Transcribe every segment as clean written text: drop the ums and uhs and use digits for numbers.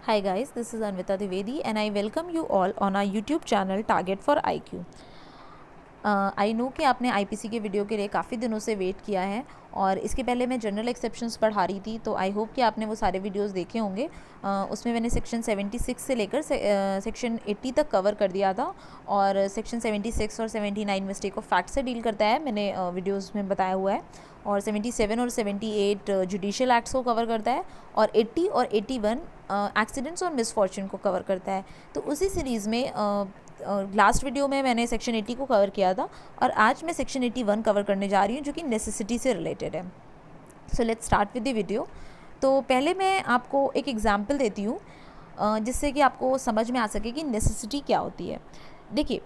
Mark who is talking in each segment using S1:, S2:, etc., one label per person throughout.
S1: Hi guys, this is Anvita Dwivedi and I welcome you all on our YouTube channel Target for IQ. I know कि आपने IPC के video के लिए काफ़ी दिनों से वेट किया है और इसके पहले मैं जनरल एक्सेप्शंस पढ़ा रही थी, तो आई होप कि आपने वो सारे वीडियोस देखे होंगे। उसमें मैंने सेक्शन 76 से लेकर सेक्शन 80 तक कवर कर दिया था और सेक्शन 76 और 79 मिस्टेक ऑफ फैक्ट से डील करता है, मैंने वीडियोस में बताया हुआ है। और 77 और 78 जुडिशियल एक्ट्स को कवर करता है और 80 और 81 एक्सीडेंट्स और मिसफॉर्चून को कवर करता है। तो उसी सीरीज़ में लास्ट वीडियो में मैंने सेक्शन 80 को कवर किया था और आज मैं सेक्शन 81 कवर करने जा रही हूँ जो कि नेसेसिटी से रिलेटेड है। So let's start with the video. तो पहले मैं आपको एक एग्जांपल देती हूँ जिससे कि आपको समझ में आ सके कि नेसेसिटी क्या होती है। देखिए,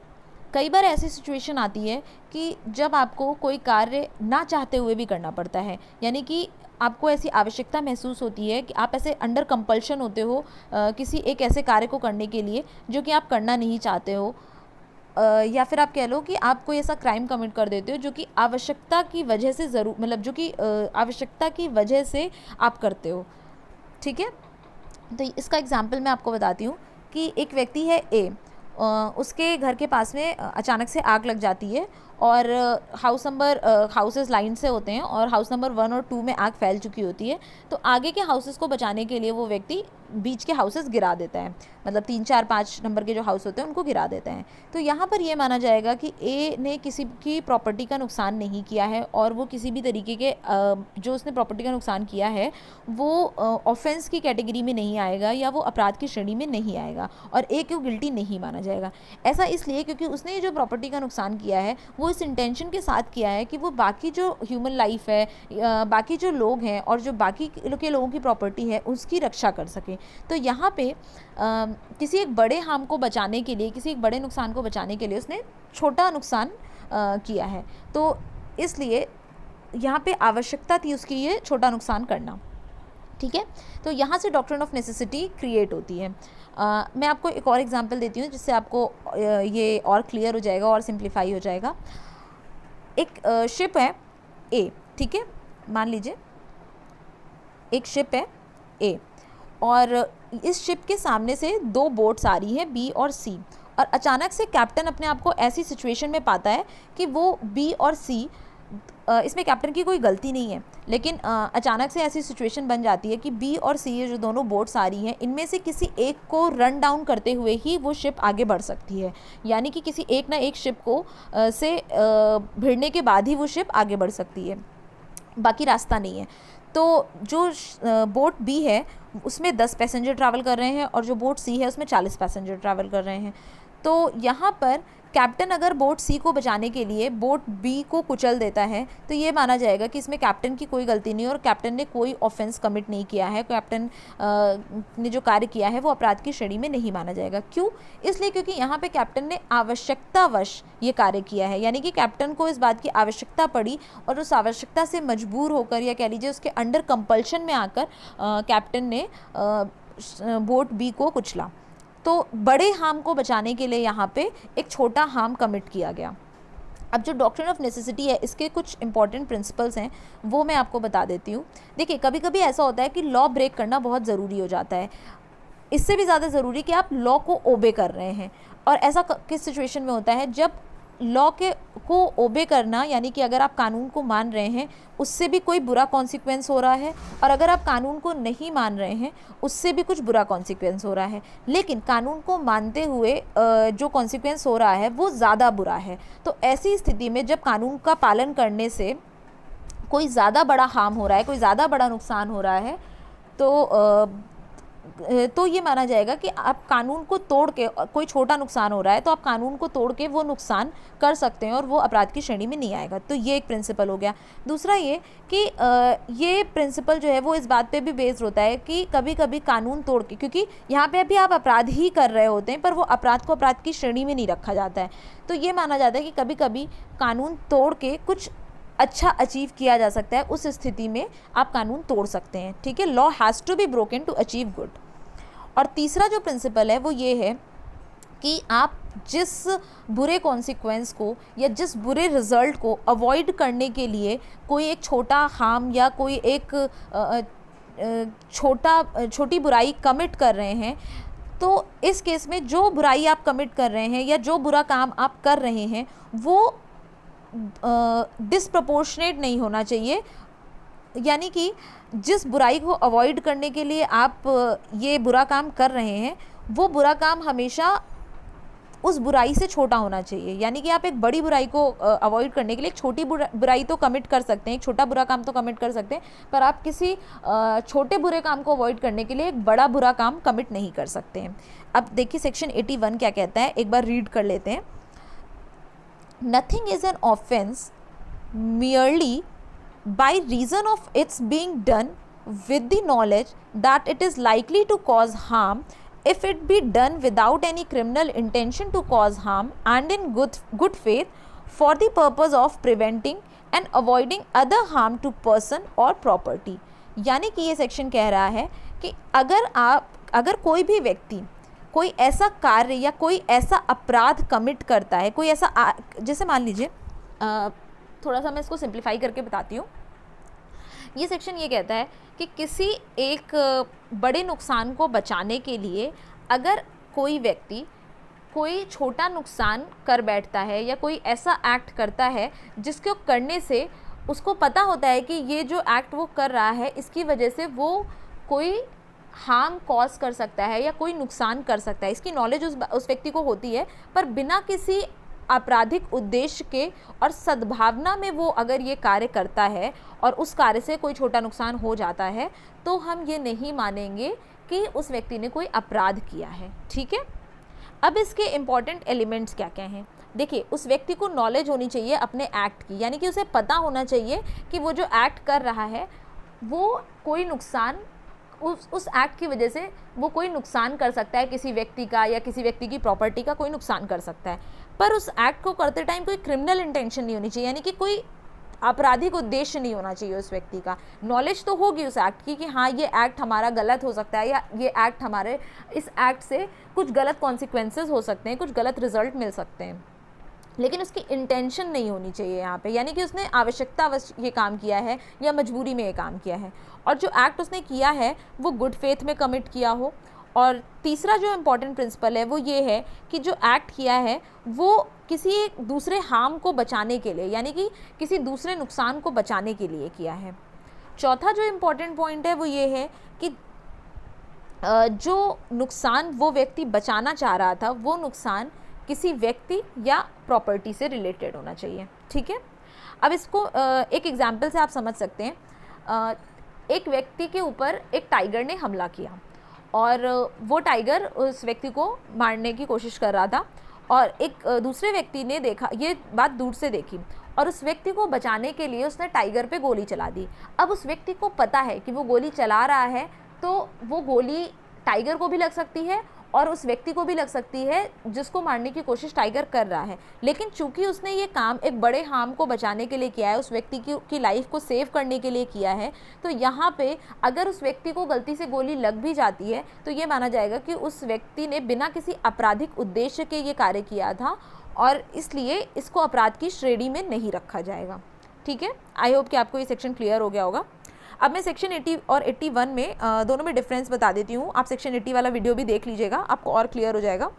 S1: कई बार ऐसी सिचुएशन आती है कि जब आपको कोई कार्य ना चाहते हुए भी करना पड़ता है, यानी कि आपको ऐसी आवश्यकता महसूस होती है कि आप ऐसे अंडर कंपल्शन होते हो किसी एक ऐसे कार्य को करने के लिए जो कि आप करना नहीं चाहते हो, या फिर आप कह लो कि आप कोई ऐसा क्राइम कमिट कर देते हो जो कि आवश्यकता की वजह से जो कि आवश्यकता की वजह से आप करते हो। ठीक है, तो इसका एग्जाम्पल मैं आपको बताती हूँ कि एक व्यक्ति है ए, उसके घर के पास में अचानक से आग लग जाती है और हाउसेस लाइन से होते हैं और हाउस नंबर 1 और 2 में आग फैल चुकी होती है। तो आगे के हाउसेस को बचाने के लिए वो व्यक्ति बीच के हाउसेस गिरा देता है, मतलब 3, 4, 5 नंबर के जो हाउस होते हैं उनको गिरा देता है। तो यहाँ पर ये माना जाएगा कि ए ने किसी की प्रॉपर्टी का नुकसान नहीं किया है और वो किसी भी तरीके के जो उसने प्रॉपर्टी का नुकसान किया है वो ऑफेंस की कैटेगरी में नहीं आएगा या वो अपराध की श्रेणी में नहीं आएगा और ए को गिल्टी नहीं माना जाएगा। ऐसा इसलिए क्योंकि उसने जो प्रॉपर्टी का नुकसान किया है वो इस इंटेंशन के साथ किया है कि वो बाकी जो ह्यूमन लाइफ है, बाकी जो लोग हैं और जो बाकी के लोगों की प्रॉपर्टी है उसकी रक्षा कर सके। तो यहाँ पे किसी एक बड़े हार्म को बचाने के लिए, किसी एक बड़े नुकसान को बचाने के लिए उसने छोटा नुकसान किया है। तो इसलिए यहाँ पे आवश्यकता थी उसकी ये छोटा नुकसान करना। ठीक है, तो यहाँ से डॉक्ट्रिन ऑफ नेसेसिटी क्रिएट होती है। मैं आपको एक और एग्जांपल देती हूँ जिससे आपको ये और क्लियर हो जाएगा और सिंप्लीफाई हो जाएगा। एक शिप है ए, ठीक है, मान लीजिए एक शिप है ए और इस शिप के सामने से 2 बोट्स आ रही है बी और सी, और अचानक से कैप्टन अपने आप को ऐसी सिचुएशन में पाता है कि वो बी और सी, इसमें कैप्टन की कोई गलती नहीं है, लेकिन अचानक से ऐसी सिचुएशन बन जाती है कि बी और सी ये जो दोनों बोट्स आ रही हैं इनमें से किसी एक को रन डाउन करते हुए ही वो शिप आगे बढ़ सकती है, यानी कि किसी एक ना एक शिप को से भिड़ने के बाद ही वो शिप आगे बढ़ सकती है, बाकी रास्ता नहीं है। तो जो बोट बी है उसमें 10 पैसेंजर ट्रैवल कर रहे हैं और जो बोट सी है उसमें 40 पैसेंजर ट्रैवल कर रहे हैं। तो यहाँ पर कैप्टन अगर बोट सी को बचाने के लिए बोट बी को कुचल देता है तो ये माना जाएगा कि इसमें कैप्टन की कोई गलती नहीं और कैप्टन ने कोई ऑफेंस कमिट नहीं किया है, कैप्टन ने जो कार्य किया है वो अपराध की श्रेणी में नहीं माना जाएगा। क्यों? इसलिए क्योंकि यहाँ पे कैप्टन ने आवश्यकतावश ये कार्य किया है, यानी कि कैप्टन को इस बात की आवश्यकता पड़ी और उस आवश्यकता से मजबूर होकर या कह लीजिए उसके अंडर कंपल्शन में आकर कैप्टन ने बोट बी को कुचला। तो बड़े हार्म को बचाने के लिए यहाँ पे एक छोटा हार्म कमिट किया गया। अब जो डॉक्ट्रिन ऑफ नेसेसिटी है इसके कुछ इंपॉर्टेंट प्रिंसिपल्स हैं वो मैं आपको बता देती हूँ। देखिए, कभी कभी ऐसा होता है कि लॉ ब्रेक करना बहुत ज़रूरी हो जाता है, इससे भी ज़्यादा ज़रूरी कि आप लॉ को ओबे कर रहे हैं। और ऐसा किस सिचुएशन में होता है? जब लॉ को ओबे करना, यानी कि अगर आप कानून को मान रहे हैं उससे भी कोई बुरा कॉन्सिक्वेंस हो रहा है और अगर आप कानून को नहीं मान रहे हैं उससे भी कुछ बुरा कॉन्सिक्वेंस हो रहा है, लेकिन कानून को मानते हुए जो कॉन्सिक्वेंस हो रहा है वो ज़्यादा बुरा है। तो ऐसी स्थिति में जब कानून का पालन करने से कोई ज़्यादा बड़ा हार्म हो रहा है, कोई ज़्यादा बड़ा नुकसान हो रहा है, तो ये माना जाएगा कि आप कानून को तोड़ के, कोई छोटा नुकसान हो रहा है तो आप कानून को तोड़ के वो नुकसान कर सकते हैं और वो अपराध की श्रेणी में नहीं आएगा। तो ये एक प्रिंसिपल हो गया। दूसरा ये कि ये प्रिंसिपल जो है वो इस बात पे भी बेस्ड होता है कि कभी कभी कानून तोड़ के, क्योंकि यहाँ पे अभी आप अपराध ही कर रहे होते हैं पर वो अपराध को अपराध की श्रेणी में नहीं रखा जाता है, तो ये माना जाता है कि कभी कभी कानून तोड़ के कुछ अच्छा अचीव किया जा सकता है, उस स्थिति में आप कानून तोड़ सकते हैं। ठीक है, law has to be broken to achieve good. और तीसरा जो प्रिंसिपल है वो ये है कि आप जिस बुरे कॉन्सिक्वेंस को या जिस बुरे रिज़ल्ट को अवॉइड करने के लिए कोई एक छोटा हार्म या कोई एक छोटी बुराई कमिट कर रहे हैं, तो इस केस में जो बुराई आप कमिट कर रहे हैं या जो बुरा काम आप कर रहे हैं वो डिसप्रपोर्शनेट नहीं होना चाहिए। यानी कि जिस बुराई को अवॉइड करने के लिए आप ये बुरा काम कर रहे हैं, वो बुरा काम हमेशा उस बुराई से छोटा होना चाहिए। यानी कि आप एक बड़ी बुराई को अवॉइड करने के लिए एक छोटी बुराई तो कमिट कर सकते हैं, एक छोटा बुरा काम तो कमिट कर सकते हैं, पर आप किसी छोटे बुरे काम को अवॉइड करने के लिए एक बड़ा बुरा काम कमिट नहीं कर सकते हैं। अब देखिए सेक्शन 81 क्या कहता है, एक बार रीड कर लेते हैं। Nothing is an offence merely by reason of its being done with the knowledge that it is likely to cause harm if it be done without any criminal intention to cause harm and in good faith for the purpose of preventing and avoiding other harm to person or property। यानी कि ये section कह रहा है कि अगर कोई भी व्यक्ति कोई ऐसा कार्य या कोई ऐसा अपराध कमिट करता है, कोई ऐसा जैसे मान लीजिए, थोड़ा सा मैं इसको सिंप्लीफाई करके बताती हूँ। ये सेक्शन ये कहता है कि किसी एक बड़े नुकसान को बचाने के लिए अगर कोई व्यक्ति कोई छोटा नुकसान कर बैठता है या कोई ऐसा एक्ट करता है जिसको करने से उसको पता होता है कि ये जो एक्ट वो कर रहा है इसकी वजह से वो कोई हार्म कॉज कर सकता है या कोई नुकसान कर सकता है, इसकी नॉलेज उस व्यक्ति को होती है, पर बिना किसी आपराधिक उद्देश्य के और सद्भावना में वो अगर ये कार्य करता है और उस कार्य से कोई छोटा नुकसान हो जाता है, तो हम ये नहीं मानेंगे कि उस व्यक्ति ने कोई अपराध किया है। ठीक है, अब इसके इम्पॉर्टेंट एलिमेंट्स क्या क्या हैं। देखिए, उस व्यक्ति को नॉलेज होनी चाहिए अपने एक्ट की, यानी कि उसे पता होना चाहिए कि वो जो एक्ट कर रहा है वो कोई नुकसान उस एक्ट की वजह से वो कोई नुकसान कर सकता है, किसी व्यक्ति का या किसी व्यक्ति की प्रॉपर्टी का कोई नुकसान कर सकता है, पर उस एक्ट को करते टाइम कोई क्रिमिनल इंटेंशन नहीं होनी चाहिए, यानी कि कोई आपराधिक उद्देश्य नहीं होना चाहिए उस व्यक्ति का। नॉलेज तो होगी उस एक्ट की कि हाँ ये एक्ट हमारा गलत हो सकता है या ये एक्ट हमारे इस एक्ट से कुछ गलत कॉन्सिक्वेंसेस हो सकते हैं, कुछ गलत रिजल्ट मिल सकते हैं, लेकिन उसकी इंटेंशन नहीं होनी चाहिए यहाँ पे, यानी कि उसने आवश्यकतावश ये काम किया है या मजबूरी में ये काम किया है, और जो एक्ट उसने किया है वो गुड फेथ में कमिट किया हो। और तीसरा जो इम्पॉर्टेंट प्रिंसिपल है वो ये है कि जो एक्ट किया है वो किसी एक दूसरे हार्म को बचाने के लिए, यानी कि किसी दूसरे नुकसान को बचाने के लिए किया है। चौथा जो इम्पॉर्टेंट पॉइंट है वो ये है कि जो नुकसान वो व्यक्ति बचाना चाह रहा था वो नुकसान किसी व्यक्ति या प्रॉपर्टी से रिलेटेड होना चाहिए। ठीक है, अब इसको एक एग्जाम्पल से आप समझ सकते हैं। एक व्यक्ति के ऊपर एक टाइगर ने हमला किया और वो टाइगर उस व्यक्ति को मारने की कोशिश कर रहा था, और एक दूसरे व्यक्ति ने देखा, ये बात दूर से देखी, और उस व्यक्ति को बचाने के लिए उसने टाइगर पे गोली चला दी। अब उस व्यक्ति को पता है कि वो गोली चला रहा है तो वो गोली टाइगर को भी लग सकती है और उस व्यक्ति को भी लग सकती है जिसको मारने की कोशिश टाइगर कर रहा है, लेकिन चूंकि उसने ये काम एक बड़े हार्म को बचाने के लिए किया है, उस व्यक्ति की लाइफ को सेव करने के लिए किया है, तो यहाँ पे अगर उस व्यक्ति को गलती से गोली लग भी जाती है तो ये माना जाएगा कि उस व्यक्ति ने बिना किसी आपराधिक उद्देश्य के ये कार्य किया था और इसलिए इसको अपराध की श्रेणी में नहीं रखा जाएगा। ठीक है, आई होप कि आपको ये सेक्शन क्लियर हो गया होगा। अब मैं सेक्शन 80 और 81 में दोनों में डिफरेंस बता देती हूँ। आप सेक्शन 80 वाला वीडियो भी देख लीजिएगा, आपको और क्लियर हो जाएगा।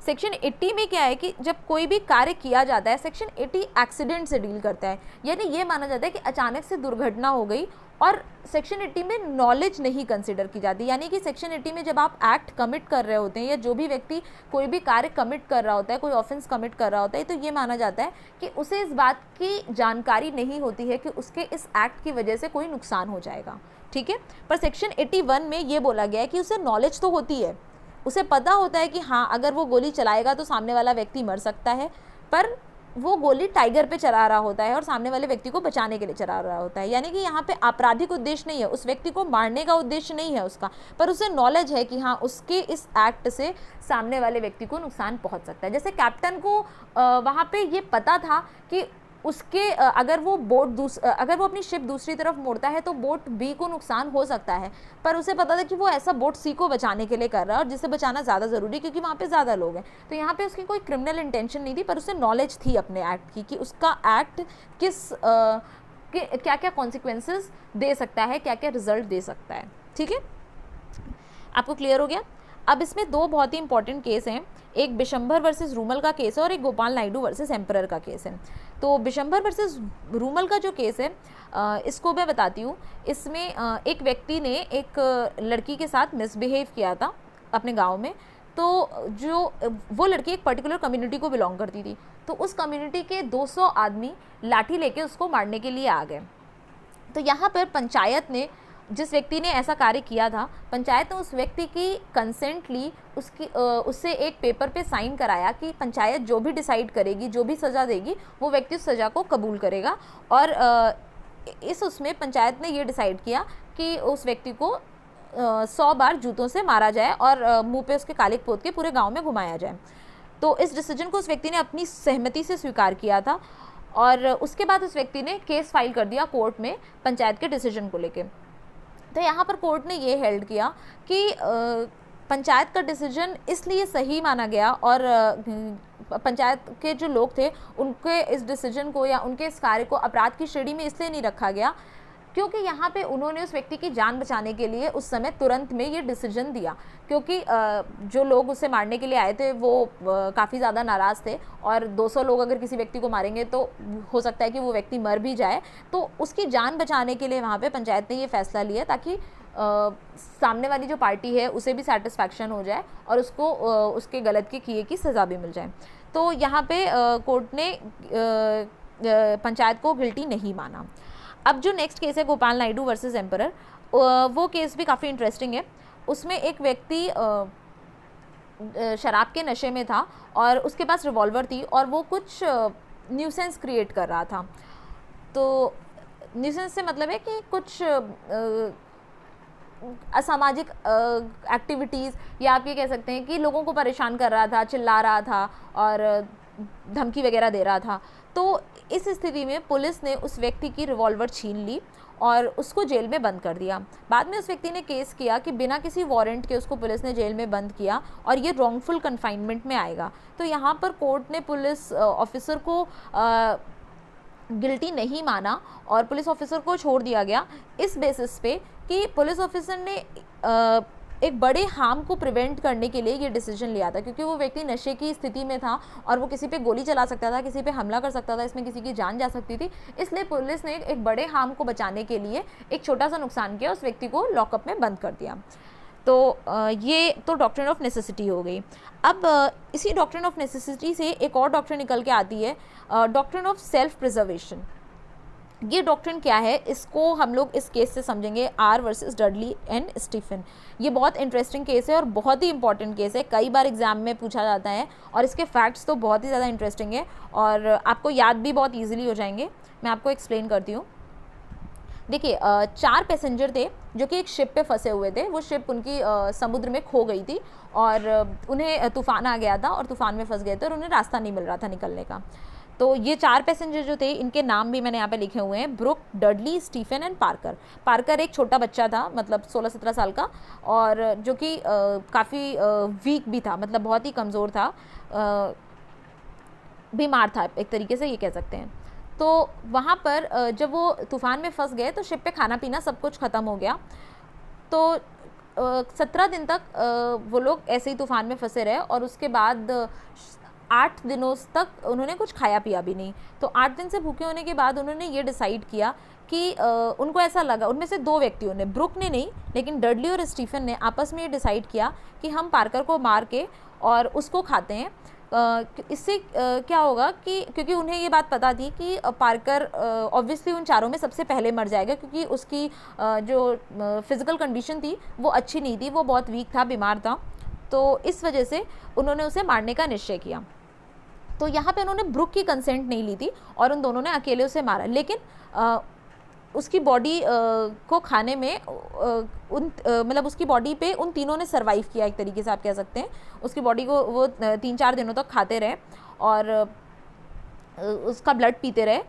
S1: सेक्शन 80 में क्या है कि जब कोई भी कार्य किया जाता है, सेक्शन 80 एक्सीडेंट से डील करता है, यानी ये माना जाता है कि अचानक से दुर्घटना हो गई, और सेक्शन 80 में नॉलेज नहीं कंसिडर की जाती, यानी कि सेक्शन 80 में जब आप एक्ट कमिट कर रहे होते हैं या जो भी व्यक्ति कोई भी कार्य कमिट कर रहा होता है, कोई ऑफेंस कमिट कर रहा होता है, तो ये माना जाता है कि उसे इस बात की जानकारी नहीं होती है कि उसके इस एक्ट की वजह से कोई नुकसान हो जाएगा। ठीक है, पर सेक्शन 81 में ये बोला गया है कि उसे नॉलेज तो होती है, उसे पता होता है कि हाँ अगर वो गोली चलाएगा तो सामने वाला व्यक्ति मर सकता है, पर वो गोली टाइगर पे चला रहा होता है और सामने वाले व्यक्ति को बचाने के लिए चला रहा होता है, यानी कि यहाँ पे आपराधिक उद्देश्य नहीं है, उस व्यक्ति को मारने का उद्देश्य नहीं है उसका, पर उसे नॉलेज है कि हाँ उसके इस एक्ट से सामने वाले व्यक्ति को नुकसान पहुँच सकता है। जैसे कैप्टन को वहाँ पे ये पता था कि उसके अगर वो अपनी शिप दूसरी तरफ मोड़ता है तो बोट बी को नुकसान हो सकता है, पर उसे पता था कि वो ऐसा बोट सी को बचाने के लिए कर रहा है और जिसे बचाना ज़्यादा ज़रूरी क्योंकि वहाँ पे ज़्यादा लोग हैं, तो यहाँ पे उसकी कोई क्रिमिनल इंटेंशन नहीं थी, पर उसे नॉलेज थी अपने एक्ट की कि उसका एक्ट कि क्या क्या कॉन्सिक्वेंसेस दे सकता है, क्या क्या रिजल्ट दे सकता है। ठीक है, आपको क्लियर हो गया। अब इसमें दो बहुत ही इंपॉर्टेंट केस हैं, एक बिशंबर वर्सेस रूमल का केस है और एक गोपाल नायडू वर्सेस एम्परर का केस है। तो बिशंबर वर्सेस रूमल का जो केस है इसको मैं बताती हूँ। इसमें एक व्यक्ति ने एक लड़की के साथ मिसबिहेव किया था अपने गांव में। तो जो वो लड़की एक पर्टिकुलर कम्युनिटी को बिलोंग करती थी, तो उस कम्युनिटी के 200 आदमी लाठी लेके उसको मारने के लिए आ गए। तो यहाँ पर पंचायत ने, जिस व्यक्ति ने ऐसा कार्य किया था, पंचायत ने उस व्यक्ति की कंसेंट ली, उससे एक पेपर पे साइन कराया कि पंचायत जो भी डिसाइड करेगी, जो भी सज़ा देगी, वो व्यक्ति उस सज़ा को कबूल करेगा। और उसमें पंचायत ने ये डिसाइड किया कि उस व्यक्ति को 100 बार जूतों से मारा जाए और मुंह पे उसके कालिक पोत के पूरे गांव में घुमाया जाए। तो इस डिसीजन को उस व्यक्ति ने अपनी सहमति से स्वीकार किया था और उसके बाद उस व्यक्ति ने केस फाइल कर दिया कोर्ट में पंचायत के डिसीजन को लेके। तो यहाँ पर कोर्ट ने ये हेल्ड किया कि पंचायत का डिसीजन इसलिए सही माना गया और पंचायत के जो लोग थे उनके इस डिसीजन को या उनके इस कार्य को अपराध की श्रेणी में इसलिए नहीं रखा गया क्योंकि यहाँ पे उन्होंने उस व्यक्ति की जान बचाने के लिए उस समय तुरंत में ये डिसीजन दिया, क्योंकि जो लोग उसे मारने के लिए आए थे वो काफ़ी ज़्यादा नाराज़ थे और 200 लोग अगर किसी व्यक्ति को मारेंगे तो हो सकता है कि वो व्यक्ति मर भी जाए। तो उसकी जान बचाने के लिए वहाँ पे पंचायत ने ये फैसला लिया ताकि सामने वाली जो पार्टी है उसे भी सेटिस्फैक्शन हो जाए और उसको उसके गलत के किए की सज़ा भी मिल जाए। तो यहाँ पे कोर्ट ने पंचायत को गिल्टी नहीं माना। अब जो नेक्स्ट केस है गोपाल नायडू वर्सेस एम्परर, वो केस भी काफ़ी इंटरेस्टिंग है। उसमें एक व्यक्ति शराब के नशे में था और उसके पास रिवॉल्वर थी और वो कुछ न्यूसेंस क्रिएट कर रहा था। तो न्यूसेंस से मतलब है कि कुछ असामाजिक एक्टिविटीज़ या आप ये कह सकते हैं कि लोगों को परेशान कर रहा था, चिल्ला रहा था और धमकी वगैरह दे रहा था। तो इस स्थिति में पुलिस ने उस व्यक्ति की रिवॉल्वर छीन ली और उसको जेल में बंद कर दिया। बाद में उस व्यक्ति ने केस किया कि बिना किसी वारंट के उसको पुलिस ने जेल में बंद किया और ये रॉन्गफुल कन्फाइनमेंट में आएगा। तो यहाँ पर कोर्ट ने पुलिस ऑफिसर को गिल्टी नहीं माना और पुलिस ऑफिसर को छोड़ दिया गया इस बेसिस पे कि पुलिस ऑफिसर ने एक बड़े हार्म को प्रिवेंट करने के लिए ये डिसीजन लिया था, क्योंकि वो व्यक्ति नशे की स्थिति में था और वो किसी पे गोली चला सकता था, किसी पे हमला कर सकता था, इसमें किसी की जान जा सकती थी। इसलिए पुलिस ने एक बड़े हार्म को बचाने के लिए एक छोटा सा नुकसान किया, उस व्यक्ति को लॉकअप में बंद कर दिया। तो ये तो डॉक्ट्रिन ऑफ नेसेसिटी हो गई। अब इसी डॉक्ट्रिन ऑफ नेसेसिटी से एक और डॉक्ट्रिन निकल के आती है, डॉक्ट्रिन ऑफ सेल्फ प्रिजर्वेशन। ये डॉक्ट्रिन क्या है, इसको हम लोग इस केस से समझेंगे, R versus Dudley and Stephen. ये बहुत इंटरेस्टिंग केस है और बहुत ही इंपॉर्टेंट केस है, कई बार एग्जाम में पूछा जाता है और इसके फैक्ट्स तो बहुत ही ज़्यादा इंटरेस्टिंग है और आपको याद भी बहुत ईजिली हो जाएंगे। मैं आपको एक्सप्लेन करती हूँ। देखिए 4 पैसेंजर थे जो कि एक शिप पे फंसे हुए थे। वो शिप उनकी समुद्र में खो गई थी और उन्हें तूफान आ गया था और तूफान में फंस गए थे और उन्हें रास्ता नहीं मिल रहा था निकलने का। तो ये 4 पैसेंजर जो थे, इनके नाम भी मैंने यहाँ पे लिखे हुए हैं, Brook, Dudley, Stephen and Parker. Parker एक छोटा बच्चा था, मतलब 16-17 साल का, और जो कि काफ़ी वीक भी था, मतलब बहुत ही कमज़ोर था, बीमार था एक तरीके से ये कह सकते हैं। तो वहाँ पर जब वो तूफ़ान में फंस गए तो शिप पे खाना पीना सब कुछ ख़त्म हो गया। तो 17 दिन तक वो लोग ऐसे ही तूफ़ान में फंसे रहे और उसके बाद 8 दिनों तक उन्होंने कुछ खाया पिया भी नहीं। तो 8 दिन से भूखे होने के बाद उन्होंने ये डिसाइड किया कि उनको ऐसा लगा, उनमें से 2 व्यक्तियों ने, ब्रुक ने नहीं लेकिन डडली और स्टीफन ने आपस में ये डिसाइड किया कि हम पार्कर को मार के और उसको खाते हैं। इससे क्या होगा कि क्योंकि उन्हें ये बात पता थी कि पार्कर ऑब्वियसली उन चारों में सबसे पहले मर जाएगा, क्योंकि उसकी जो फिज़िकल कंडीशन थी वो अच्छी नहीं थी, वो बहुत वीक था, बीमार था। तो इस वजह से उन्होंने उसे मारने का निश्चय किया। तो यहाँ पे उन्होंने ब्रुक की कंसेंट नहीं ली थी और उन दोनों ने अकेले उसे मारा, लेकिन उसकी बॉडी को खाने में मतलब उसकी बॉडी पे उन तीनों ने सरवाइव किया, एक तरीके से आप कह सकते हैं। उसकी बॉडी को वो 3-4 दिनों तक खाते रहे और उसका ब्लड पीते रहे।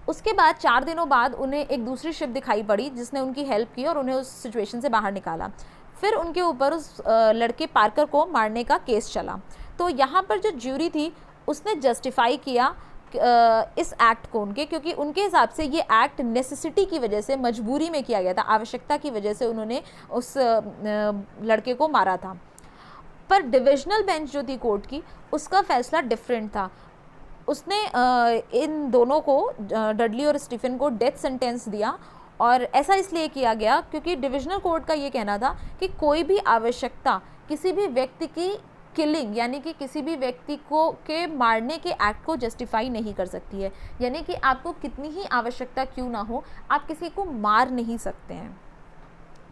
S1: उसके बाद 4 दिनों बाद उन्हें एक दूसरी शिप दिखाई पड़ी जिसने उनकी हेल्प की और उन्हें उस सिचुएशन से बाहर निकाला। फिर उनके ऊपर उस लड़के पार्कर को मारने का केस चला। तो यहाँ पर जो ज्यूरी थी उसने जस्टिफाई किया इस एक्ट को क्योंकि उनके हिसाब से ये एक्ट नेसेसिटी की वजह से, मजबूरी में किया गया था, आवश्यकता की वजह से उन्होंने उस लड़के को मारा था। पर डिविजनल बेंच जो थी कोर्ट की, उसका फैसला डिफरेंट था। उसने इन दोनों को, डडली और स्टीफन को, डेथ सेंटेंस दिया। और ऐसा इसलिए किया गया क्योंकि डिविजनल कोर्ट का ये कहना था कि कोई भी आवश्यकता किसी भी व्यक्ति की किलिंग, यानी कि किसी भी व्यक्ति को के मारने के एक्ट को जस्टिफाई नहीं कर सकती है। यानी कि आपको कितनी ही आवश्यकता क्यों ना हो, आप किसी को मार नहीं सकते हैं,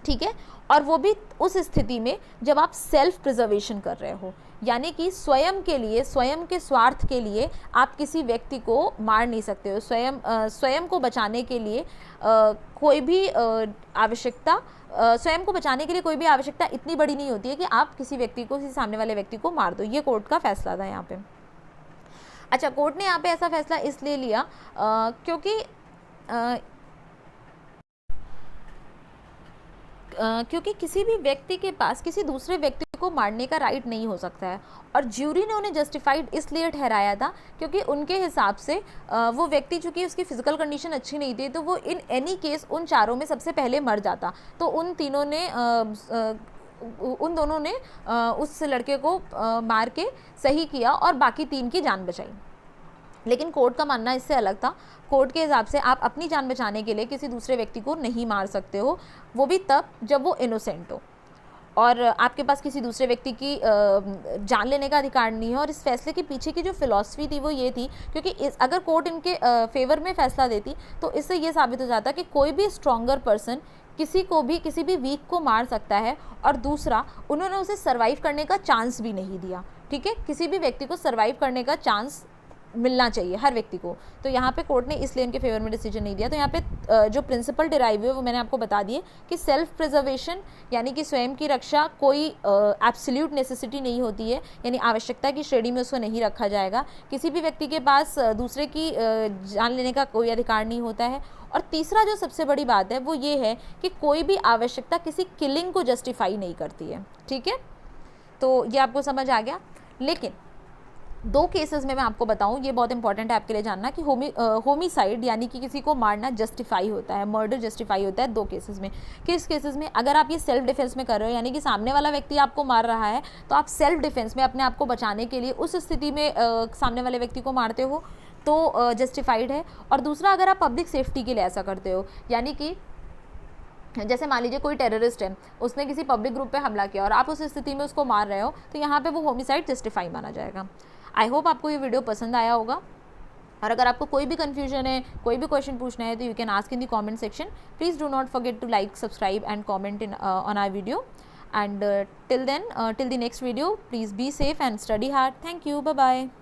S1: ठीक है। और वो भी उस स्थिति में जब आप सेल्फ प्रिजर्वेशन कर रहे हो, यानी कि स्वयं के लिए, स्वयं के स्वार्थ के लिए आप किसी व्यक्ति को मार नहीं सकते हो। स्वयं को बचाने के लिए कोई भी आवश्यकता, स्वयं को बचाने के लिए कोई भी आवश्यकता इतनी बड़ी नहीं होती है कि आप किसी व्यक्ति को, किसी सामने वाले व्यक्ति को मार दो। ये कोर्ट का फैसला था यहाँ पे। अच्छा, कोर्ट ने यहाँ पे ऐसा फैसला इसलिए लिया क्योंकि किसी भी व्यक्ति के पास किसी दूसरे व्यक्ति को मारने का राइट नहीं हो सकता है। और ज्यूरी ने उन्हें जस्टिफाइड इसलिए ठहराया था क्योंकि उनके हिसाब से वो व्यक्ति, चूँकि उसकी फिजिकल कंडीशन अच्छी नहीं थी, तो वो इन एनी केस उन चारों में सबसे पहले मर जाता। तो उन दोनों ने उस लड़के को मार के सही किया और बाकी 3 की जान बचाई। लेकिन कोर्ट का मानना इससे अलग था। कोर्ट के हिसाब से आप अपनी जान बचाने के लिए किसी दूसरे व्यक्ति को नहीं मार सकते हो, वो भी तब जब वो इनोसेंट हो और आपके पास किसी दूसरे व्यक्ति की जान लेने का अधिकार नहीं है। और इस फैसले के पीछे की जो फिलॉसफी थी वो ये थी, क्योंकि अगर कोर्ट इनके फेवर में फैसला देती तो इससे ये साबित हो जाता कि कोई भी स्ट्रॉन्गर पर्सन किसी भी वीक को मार सकता है। और दूसरा, उन्होंने उसे सर्वाइव करने का चांस भी नहीं दिया, ठीक है। किसी भी व्यक्ति को सर्वाइव करने का चांस मिलना चाहिए हर व्यक्ति को। तो यहाँ पे कोर्ट ने इसलिए इनके फेवर में डिसीजन नहीं दिया। तो यहाँ पे जो प्रिंसिपल डिराइव है वो मैंने आपको बता दिए कि सेल्फ प्रिजर्वेशन, यानी कि स्वयं की रक्षा कोई एब्सोल्यूट नेसेसिटी नहीं होती है, यानी आवश्यकता की श्रेणी में उसको नहीं रखा जाएगा। किसी भी व्यक्ति के पास दूसरे की जान लेने का कोई अधिकार नहीं होता है। और तीसरा जो सबसे बड़ी बात है वो ये है कि कोई भी आवश्यकता किसी किलिंग को जस्टिफाई नहीं करती है, ठीक है। तो ये आपको समझ आ गया। लेकिन 2 केसेस में मैं आपको बताऊं, ये बहुत इंपॉर्टेंट है आपके लिए जानना कि होमिसाइड यानी कि किसी को मारना जस्टिफाई होता है, मर्डर जस्टिफाई होता है 2 केसेस में। किस केसेस में? अगर आप ये सेल्फ डिफेंस में कर रहे हो, यानी कि सामने वाला व्यक्ति आपको मार रहा है तो आप सेल्फ डिफेंस में अपने आप को बचाने के लिए उस स्थिति में सामने वाले व्यक्ति को मारते हो तो जस्टिफाइड है। और दूसरा, अगर आप पब्लिक सेफ्टी के लिए ऐसा करते हो, यानी कि जैसे मान लीजिए कोई टेररिस्ट है, उसने किसी पब्लिक ग्रुप पे हमला किया और आप उस स्थिति में उसको मार रहे हो, तो यहाँ पे वो होमिसाइड जस्टिफाई माना जाएगा। आई होप आपको ये वीडियो पसंद आया होगा। और अगर आपको कोई भी कन्फ्यूजन है, कोई भी क्वेश्चन पूछना है, तो you can ask in the comment section. Please do not forget to like, subscribe and comment on our video. And till the next video, please be safe and study hard. Thank you. Bye bye.